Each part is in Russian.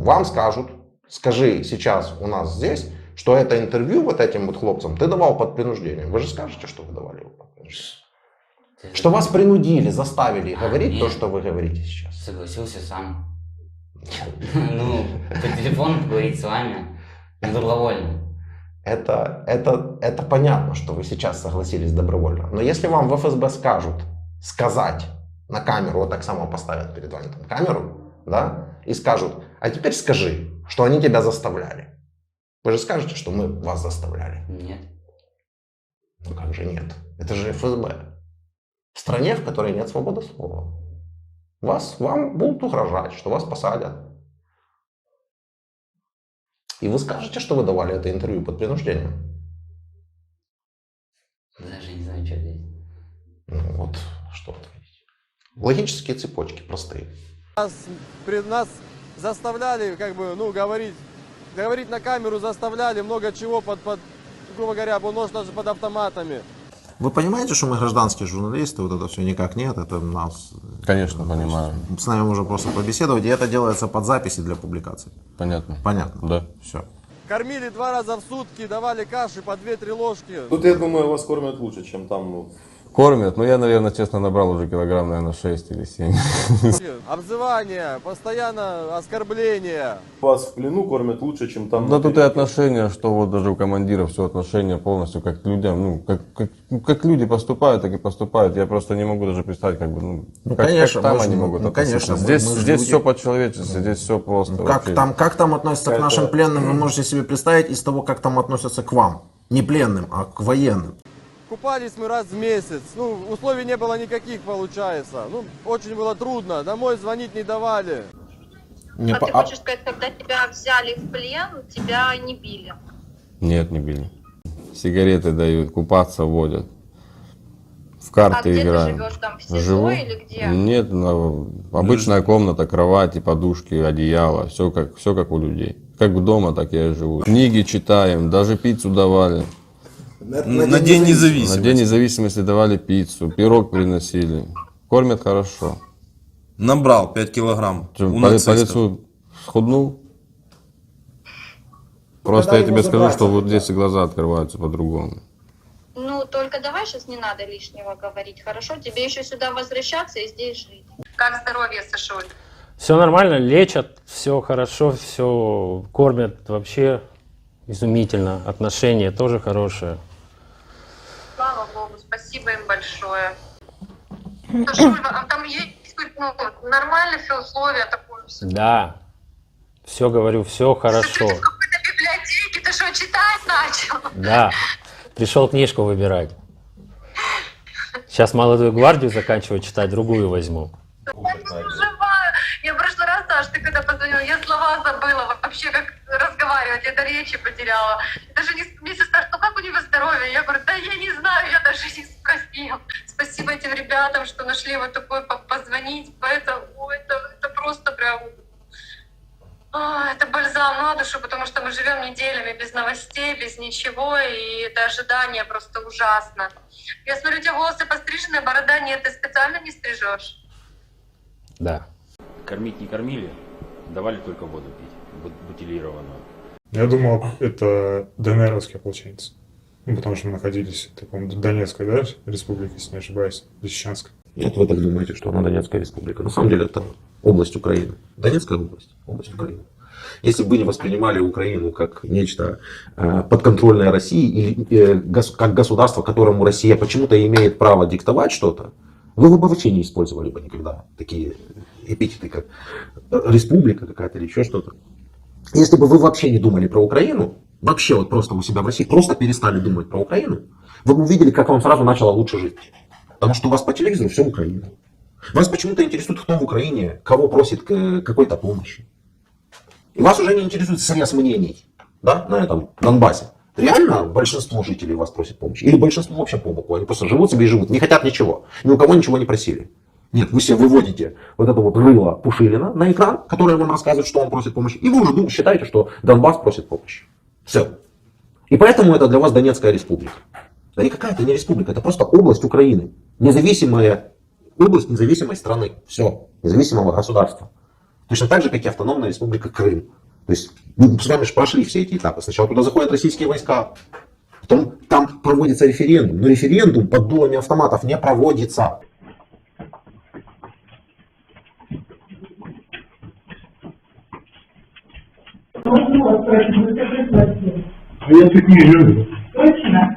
вам скажут, скажи сейчас у нас здесь, что это интервью вот этим вот хлопцам ты давал под принуждением. Вы же скажете, что вы давали его под принуждением. Что вас принудили, заставили говорить то, что вы говорите сейчас. Согласился сам. Ну, по телефону поговорить с вами добровольно. Это понятно, что вы сейчас согласились добровольно. Но если вам в ФСБ скажут сказать на камеру, вот так само поставят перед вами там камеру, да, и скажут, а теперь скажи, что они тебя заставляли. Вы же скажете, что мы вас заставляли? Нет. Ну как же нет? Это же ФСБ. В стране, в которой нет свободы слова. Вам будут угрожать, что вас посадят. И вы скажете, что вы давали это интервью под принуждением? Даже не знаю, что ответить. Ну вот, что ответить. Логические цепочки простые. Нас заставляли, как бы, ну, говорить на камеру заставляли, много чего грубо говоря, нож даже под автоматами. Вы понимаете, что мы гражданские журналисты, вот это все никак нет, это нас... Конечно, понимаю. С нами можно просто побеседовать, и это делается под записи для публикации. Понятно. Понятно? Да. Все. Кормили 2 раза в сутки, давали каши по 2-3 ложки. Тут, я думаю, вас кормят лучше, чем там, ну... Кормят, но я, наверное, честно набрал уже килограмм, наверное, 6 или 7. Обзывания, постоянно оскорбления. Вас в плену кормят лучше, чем там... Да тут и отношения, что вот даже у командиров все отношения полностью как к людям, ну, как люди поступают, так и поступают. Я просто не могу даже представить, как бы, конечно, как там они могут относиться. Здесь все по-человечески, здесь все просто. Как там относятся к нашим пленным, вы можете себе представить из того, как там относятся к вам. Не пленным, а к военным. Купались мы раз в месяц, ну, условий не было никаких, получается. Ну, очень было трудно, домой звонить не давали. Ты хочешь сказать, когда тебя взяли в плен, тебя не били? Нет, не били. Сигареты дают, купаться водят. В карты где играем. ты живешь, там в СИЗО или где? Нет, обычная комната, кровати, подушки, одеяло, все как у людей. Как дома, так я и живу. Книги читаем, даже пиццу давали. На День независимости. На День независимости давали пиццу, пирог приносили. Кормят хорошо. Набрал 5 килограмм. По лицу схуднул. Просто я тебе скажу, что вот здесь и глаза открываются по-другому. Ну, только давай сейчас не надо лишнего говорить, хорошо? Тебе еще сюда возвращаться и здесь жить. Как здоровье, Сашуль? Все нормально, лечат, все хорошо, все кормят вообще изумительно. Отношения тоже хорошие. Слава Богу, спасибо им большое. Сашуль, а там есть нормальные все условия такое? Да, все говорю, все хорошо. Ты в какой-то библиотеке, ты что, читать начал? Да, пришел книжку выбирать. Сейчас молодую гвардию заканчиваю читать, другую возьму. Я в прошлый раз, Саш, ты когда позвонила, я слова забыла, вообще как разговаривать, я до речи потеряла. Даже мне сестра, ну как у него здоровье? Я говорю, да я не знаю, я даже не спросила. Спасибо этим ребятам, что нашли вот такой позвонить, поэтому это просто прям... Это бальзам на душу, потому что мы живем неделями без новостей, без ничего, и это ожидание просто ужасно. Я смотрю, у тебя волосы пострижены, борода нет, ты специально не стрижешь? Да. Кормить не кормили, давали только воду пить, бутилированную. Я думал, это ДНРовские ополченцы. Ну, потому что мы находились в таком Донецкой, да, республике, если не ошибаюсь, Лисичанск. Нет, вы так думаете, что она Донецкая республика. На самом деле это область Украины. Донецкая область Украины. Если бы вы не воспринимали Украину как нечто подконтрольное России, или как государство, которому Россия почему-то имеет право диктовать что-то, вы бы вообще не использовали бы никогда такие эпитеты, как республика какая-то или еще что-то. Если бы вы вообще не думали про Украину, вообще вот просто у себя в России, просто перестали думать про Украину, вы бы увидели, как вам сразу начало лучше жить. Потому что у вас по телевизору все Украина. Вас почему-то интересует, кто в Украине, кого просит какой-то помощи. И вас уже не интересует срез мнений, да, на этом Донбассе. Реально большинство жителей вас просит помощи. Или большинство вообще по боку. Они просто живут себе и живут, не хотят ничего. Ни у кого ничего не просили. Нет, вы себе выводите вот это вот рыло Пушилина на экран, которое вам рассказывает, что он просит помощи. И вы уже считаете, что Донбасс просит помощи. Все. И поэтому это для вас Донецкая республика. Да и какая-то не республика, это просто область Украины. Независимая область независимой страны. Все. Независимого государства. Точно так же, как и автономная республика Крым. То есть мы с вами же прошли все эти этапы. Сначала туда заходят российские войска, потом там проводится референдум. Но референдум под дулами автоматов не проводится. Я тут не живу. Точно?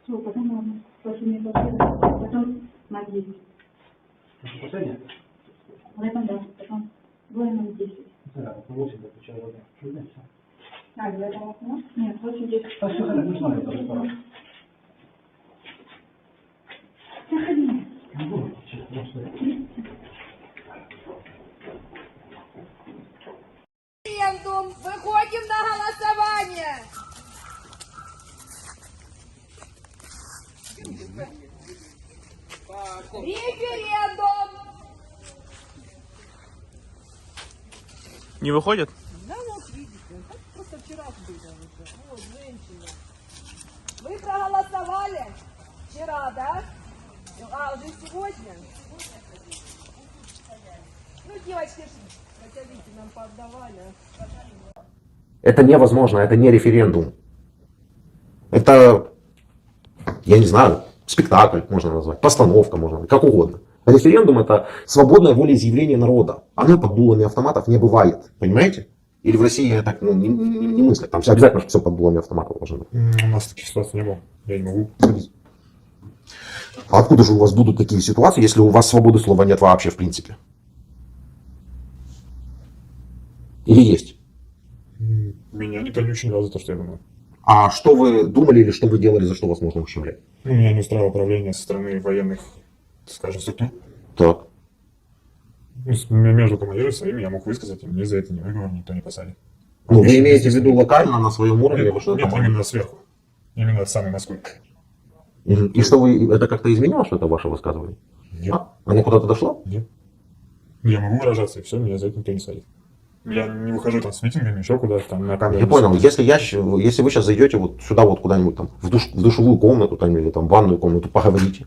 Все, потом ладно. Последний потом на 10. Последнее? Потом да, потом двое на 10. Да, 8 включая вода. А, для этого окна? Нет, 8-10. А все, не смотри, пожалуйста. Заходи. Не буду, честно, не смотри. Выходим на голосование! Референдум! Не выходит? Да вот видите, как просто вчера было уже. Вот, женщина. Вы проголосовали вчера, да? А, уже сегодня? Ну, девочки, хотя видите, нам поотдавали. Это невозможно, это не референдум. Это, я не знаю, спектакль можно назвать, постановка можно назвать, как угодно. Референдум — это свободное волеизъявление народа. Оно под дулами автоматов не бывает, понимаете? Или в России так не мыслят, там обязательно все под дулами автоматов должно быть. У нас таких ситуаций не было. Я не могу. А откуда же у вас будут такие ситуации, если у вас свободы слова нет вообще в принципе? Или есть? Меня никто не ущемлял за то, что я думаю. А что вы думали или что вы делали, за что вас можно ущемлять? Ну, меня не устраивало управление со стороны военных, скажем, структур. Так. Ну, между командирами своими я мог высказать, и мне за это не выговор, никто не посадит. Ну, вы имеете в виду локально, на своем уровне? Нет, именно сверху. Именно от самой Москвы. И что вы, это как-то изменило что-то ваше высказывание? Нет. Оно куда-то дошло? Нет. Я могу выражаться, и все, меня за это никто не садит. Я не выхожу там с митингами, еще куда-то там на камеру. Я понял, если вы сейчас зайдете вот сюда вот куда-нибудь там в душевую комнату там, или там в ванную комнату, поговорите.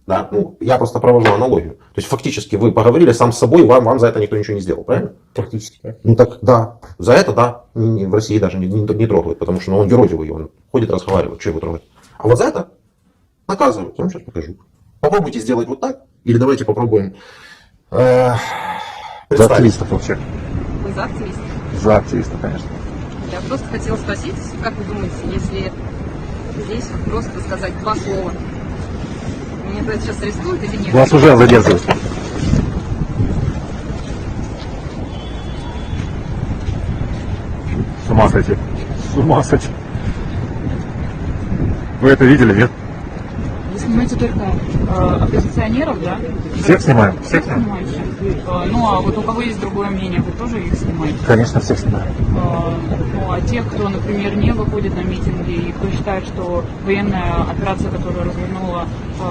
Да? Ну, я просто провожу аналогию. То есть фактически вы поговорили сам с собой, вам за это никто ничего не сделал, правильно? Практически так. Ну так да, за это да, в России даже не трогают, потому что он герой, он ходит разговаривает, что его трогать. А вот за это наказывают, я вам сейчас покажу. Попробуйте сделать вот так, или давайте попробуем За активистов вообще. Вы за активистов? За активистов, конечно. Я просто хотела спросить, как вы думаете, если здесь просто сказать 2 слова, меня за это сейчас арестуют или нет? Вас уже задерживают. С ума сойти. С ума сойти. Вы это видели, нет? Вы снимаете только оппозиционеров, да? Всех снимаем. Всех снимаем. Снимаете. Ну, а вот у кого есть другое мнение, вы тоже их снимаете? Конечно, всех снимаем. Ну, а тех, кто, например, не выходит на митинги и кто считает, что военная операция, которую развернула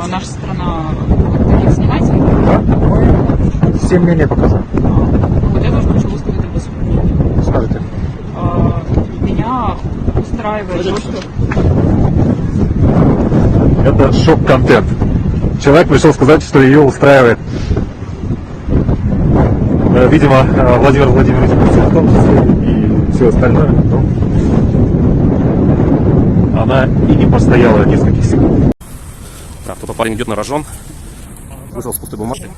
наша страна, их снимать? Да. Все мнения показаны. Ну, вот я тоже хочу высказать об своем мнении. Скажите. Меня устраивает? Это шок-контент. Человек пришел сказать, что ее устраивает. Видимо, Владимир Владимирович в том числе и все остальное. Но она и не постояла нескольких секунд. Так, кто-то парень идет на рожон. Вышел с пустой бумажкой.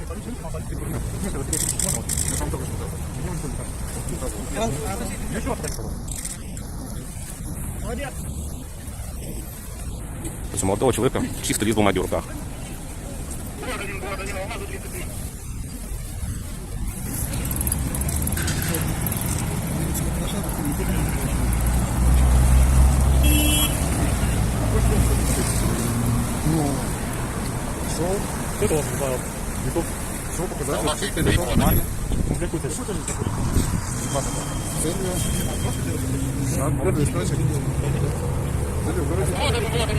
То есть у молодого человека чистый лист бумаги в руках.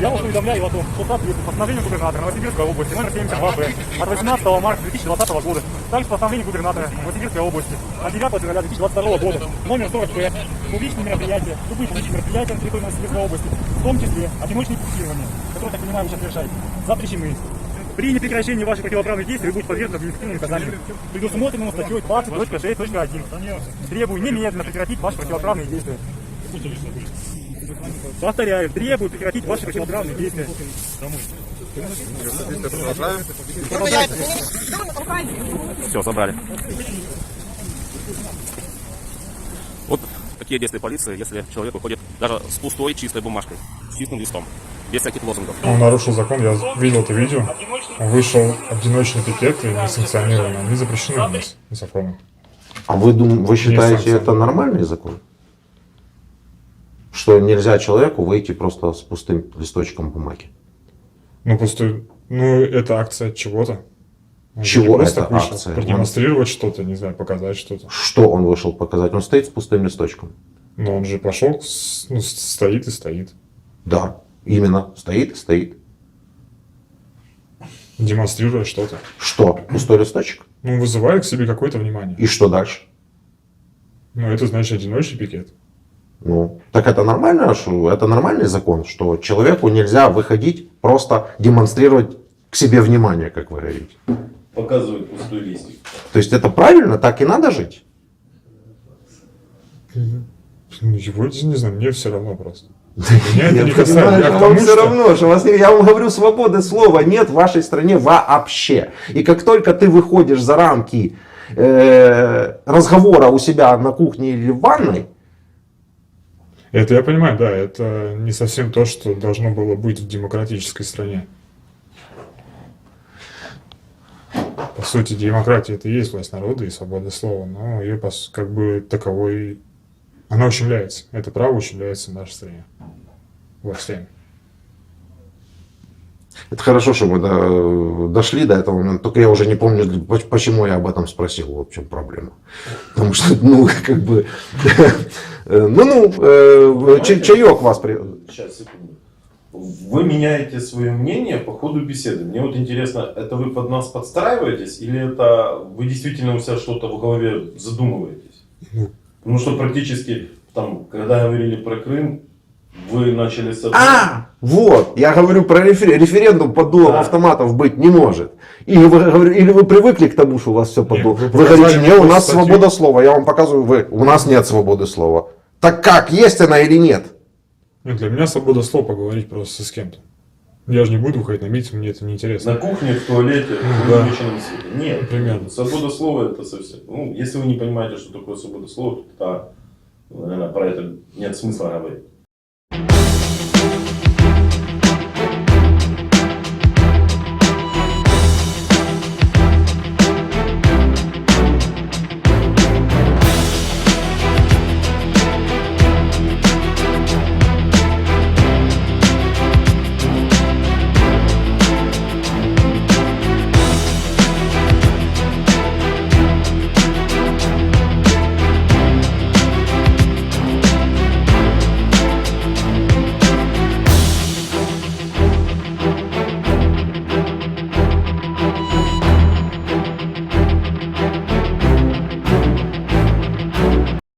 Я вас уведомляю о том, что соответствует постановлению губернатора Новосибирской области номер 72-Б от 18 марта 2020 года, также постановлению губернатора Новосибирской области от 9 февраля 2022 года номер 40-П публичные мероприятия, любые публичные мероприятия на территории Новосибирской области, в том числе одиночные курсирования, которые, так понимаю, вы сейчас совершаете, запрещены. При непрекращении ваших противоправных действий вы будете подвергнуты административному наказанию, предусмотренному статьей 20.6.1. Требую немедленно прекратить ваши противоправные действия. Повторяю, требую прекратить ваши противоправные действия. Все, забрали. Вот такие действия полиции, если человек выходит даже с пустой чистой бумажкой, с чистым листом, без всяких лозунгов. Он нарушил закон, я видел это видео. Он вышел одиночный пикет и несанкционированно. Они запрещены у нас законом. А вы считаете это нормальный закон? Что нельзя человеку выйти просто с пустым листочком бумаги? Ну, пустой. Ну, это акция чего-то. Чего просто это вышел акция? продемонстрировать что-то, не знаю, показать что-то. Что он вышел показать? Он стоит с пустым листочком. Но он же пошел, ну, стоит и стоит. Да, именно. Стоит и стоит. Демонстрируя что-то. Что? Пустой листочек? Ну, вызывает к себе какое-то внимание. И что дальше? Ну, это значит одиночный пикет. Ну, так это нормально, это нормальный закон, что человеку нельзя выходить, просто демонстрировать к себе внимание, как вы говорите. Показывает пустой листик. То есть это правильно, так и надо жить? Его, не знаю, мне все равно просто. Меня это не касается. Вам все равно, что я вам говорю, свободы слова нет в вашей стране вообще. И как только ты выходишь за рамки разговора у себя на кухне или в ванной, это я понимаю, да, это не совсем то, что должно было быть в демократической стране. По сути, демократия это и есть власть народа и свобода слова, но ее как бы таковой, она ущемляется. Это право ущемляется в нашей стране властями. это хорошо, что мы дошли до этого момента, только я уже не помню, почему я об этом спросил, в общем, проблема. Потому что, ну, как бы, чаек вас... Сейчас, секунду. Вы меняете свое мнение по ходу беседы. Мне вот интересно, это вы под нас подстраиваетесь или это вы действительно у себя что-то в голове задумываетесь? Потому что практически, там, когда говорили про Крым, вы начали с этого... Вот, я говорю про референдум под дулом автоматов быть не может. Или вы привыкли к тому, что у вас все под дулом. Вы говорите, нет, у нас свобода слова. Я вам показываю, у нас нет свободы слова. Так как, есть она или нет? Нет, для меня свобода слова поговорить просто с кем-то. Я же не буду выходить на митинг, мне это не интересно. На кухне, в туалете, в выключенном свете. Нет, примерно. Свобода слова это совсем... Ну, если вы не понимаете, что такое свобода слова, то, наверное, про это нет смысла говорить.